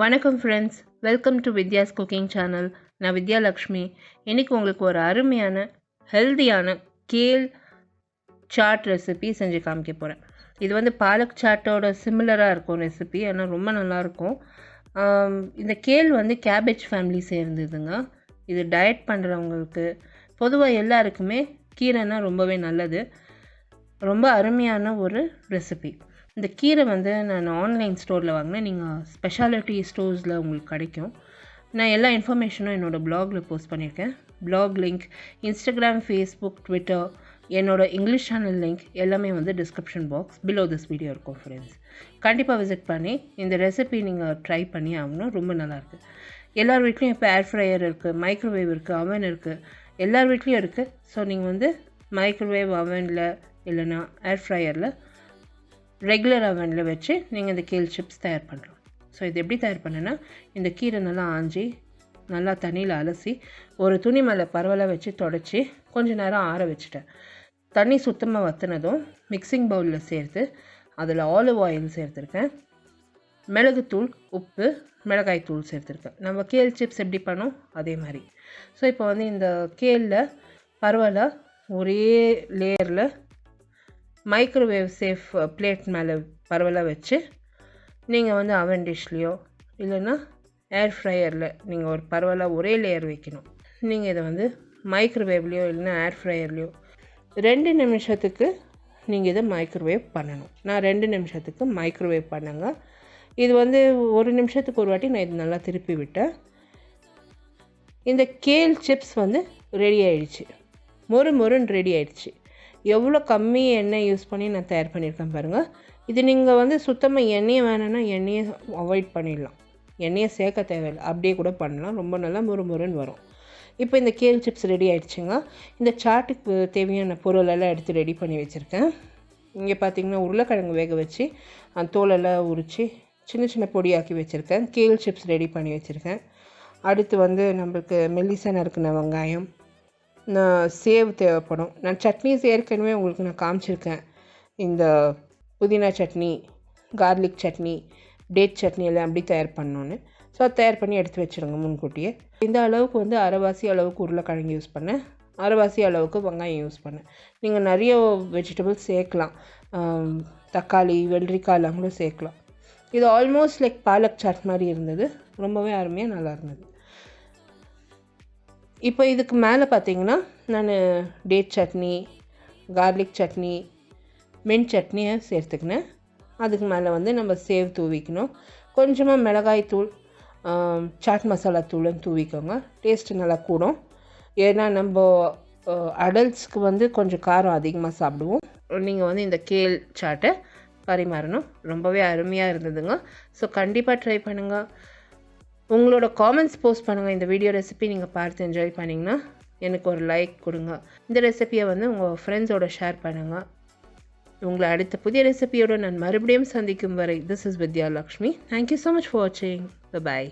வணக்கம் friends, welcome to Vidya's cooking channel. நான் வித்யா லக்ஷ்மி. இன்றைக்கி உங்களுக்கு ஒரு அருமையான ஹெல்தியான கேல் சாட் ரெசிபி செஞ்சு காமிக்க போகிறேன். இது வந்து பாலக் சாட்டோட சிமிலராக இருக்கும் ரெசிபி, ஆனால் ரொம்ப நல்லாயிருக்கும். இந்த கேல் வந்து கேபேஜ் ஃபேமிலி சேர்ந்ததுங்க. இது டயட் பண்ணுறவங்களுக்கு, பொதுவாக எல்லாருக்குமே கீரைனா ரொம்பவே நல்லது. ரொம்ப அருமையான ஒரு ரெசிபி. இந்த கீரை வந்து நான் ஆன்லைன் ஸ்டோரில் வாங்கினேன். நீங்கள் ஸ்பெஷாலிட்டி ஸ்டோர்ஸில் உங்களுக்கு கிடைக்கும். நான் எல்லா இன்ஃபர்மேஷனும் என்னோடய ப்ளாகில் போஸ்ட் பண்ணியிருக்கேன். Blog link, Instagram, Facebook, Twitter, என்னோடய இங்கிலீஷ் சேனல் லிங்க் எல்லாமே வந்து description box below this video இருக்கும் ஃப்ரெண்ட்ஸ். கண்டிப்பாக விசிட் பண்ணி இந்த ரெசிபி நீங்கள் ட்ரை பண்ணி ஆகணும். ரொம்ப நல்லாயிருக்கு. எல்லார் வீட்லேயும் இப்போ ஏர் ஃப்ரையர் இருக்குது, மைக்ரோவேவ் இருக்குது, அவன் இருக்குது, எல்லார் வீட்லேயும் இருக்குது. ஸோ நீங்கள் வந்து மைக்ரோவேவ் அவனில் இல்லைன்னா ஏர் ஃப்ரையரில் ரெகுலர் அவனில் வச்சு நீங்கள் இந்த கேல் சிப்ஸ் தயார் பண்ணுறோம். ஸோ இது எப்படி தயார் பண்ணேன்னா, இந்த கீரை நல்லா ஆஞ்சி நல்லா தண்ணியில் அலசி ஒரு துணி மேலே பரவலாக வச்சு தொடச்சி கொஞ்சம் நேரம் ஆற வச்சுட்டேன். தண்ணி சுத்தமாக வற்றினதும் மிக்சிங் பவுலில் சேர்த்து அதில் ஆலிவ் ஆயில் சேர்த்துருக்கேன், மிளகுத்தூள், உப்பு, மிளகாய் தூள் சேர்த்துருக்கேன். நம்ம கேல் சிப்ஸ் எப்படி பண்ணோம் அதே மாதிரி. ஸோ இப்போ வந்து இந்த கேலில் பரவலாக ஒரே லேயரில் மைக்ரோவேவ் சேஃப் பிளேட் மேலே பரவலாக வச்சு நீங்கள் வந்து அவன் டிஷ்லேயோ இல்லைன்னா ஏர் ஃப்ரையரில் நீங்கள் ஒரு பரவலாக ஒரே லேயர் வைக்கணும். நீங்கள் இதை வந்து மைக்ரோவேவ்லேயோ இல்லைன்னா ஏர் ஃப்ரையர்லேயோ 2 நிமிஷத்துக்கு நீங்கள் இதை மைக்ரோவேவ் பண்ணணும். நான் 2 நிமிஷத்துக்கு மைக்ரோவேவ் பண்ணுங்க. இது வந்து 1 நிமிஷத்துக்கு ஒரு வாட்டி நான் இது நல்லா திருப்பி விட்டேன். இந்த கேல் சிப்ஸ் வந்து ரெடி ஆயிடுச்சு, மொறுன்னு ரெடி ஆயிடுச்சு. எவ்வளோ கம்மி எண்ணெய் யூஸ் பண்ணி நான் தயார் பண்ணியிருக்கேன் பாருங்கள். இது நீங்கள் வந்து சுத்தமாக எண்ணெயை வேணும்னா எண்ணெயை அவாய்ட் பண்ணிடலாம், எண்ணெயை சேர்க்க தேவையில்லை, அப்படியே கூட பண்ணலாம். ரொம்ப நல்லா மொறுன்னு வரும். இப்போ இந்த கேல் சிப்ஸ் ரெடி ஆகிடுச்சுங்க. இந்த சாட்டுக்கு தேவையான பொருளெல்லாம் எடுத்து ரெடி பண்ணி வச்சுருக்கேன். இங்கே பார்த்திங்கன்னா உருளைக்கிழங்கு வேக வச்சு அந்த தோலெல்லாம் உரித்து சின்ன பொடியாக்கி வச்சுருக்கேன். கேல் சிப்ஸ் ரெடி பண்ணி வச்சுருக்கேன். அடுத்து வந்து நம்மளுக்கு மெல்லிசாக நறுக்கின வெங்காயம், சேவ் தேவைப்படும். நான் சட்னிஸ் ஏற்கனவே உங்களுக்கு நான் காமிச்சிருக்கேன். இந்த புதினா சட்னி, கார்லிக் சட்னி, டேட் சட்னி எல்லாம் எப்படி தயார் பண்ணணுன்னு. ஸோ அதை தயார் பண்ணி எடுத்து வச்சுருங்க முன்கூட்டியே. இந்த அளவுக்கு வந்து அரைவாசி அளவுக்கு உருளைக்கிழங்கு யூஸ் பண்ணேன், அரைவாசி அளவுக்கு வெங்காயம் யூஸ் பண்ணேன். நீங்கள் நிறைய வெஜிடபிள்ஸ் சேர்க்கலாம், தக்காளி, வெள்ளரிக்காய் எல்லாம் கூட சேர்க்கலாம். இது ஆல்மோஸ்ட் லைக் பாலக் சாட் மாதிரி இருந்தது. ரொம்பவே அருமையாக நல்லா இருந்தது. இப்போ இதுக்கு மேலே பார்த்தீங்கன்னா நான் date chutney, garlic chutney, mint சட்னியை சேர்த்துக்கினேன். அதுக்கு மேலே வந்து நம்ம சேவ் தூவிக்கணும். கொஞ்சமாக மிளகாய் தூள், சாட் மசாலா தூளும் தூவிக்கோங்க. டேஸ்ட்டு நல்லா கூடும். ஏன்னா நம்ம அடல்ட்ஸ்க்கு வந்து கொஞ்சம் காரம் அதிகமாக சாப்பிடுவோம். நீங்கள் வந்து இந்த கேல் சாட்டை பரிமாறணும். ரொம்பவே அருமையாக இருந்ததுங்க. ஸோ கண்டிப்பாக ட்ரை பண்ணுங்கள். உங்களோட காமெண்ட்ஸ் போஸ்ட் பண்ணுங்கள். இந்த வீடியோ ரெசிபி நீங்கள் பார்த்து என்ஜாய் பண்ணிங்கன்னா எனக்கு ஒரு லைக் கொடுங்க. இந்த ரெசிபியை வந்து உங்கள் ஃப்ரெண்ட்ஸோட ஷேர் பண்ணுங்கள். உங்களை அடுத்த புதிய ரெசிபியோடு நான் மறுபடியும் சந்திக்கும் வரை, this is Vidya Lakshmi. Thank you so much for வாட்சிங். பை.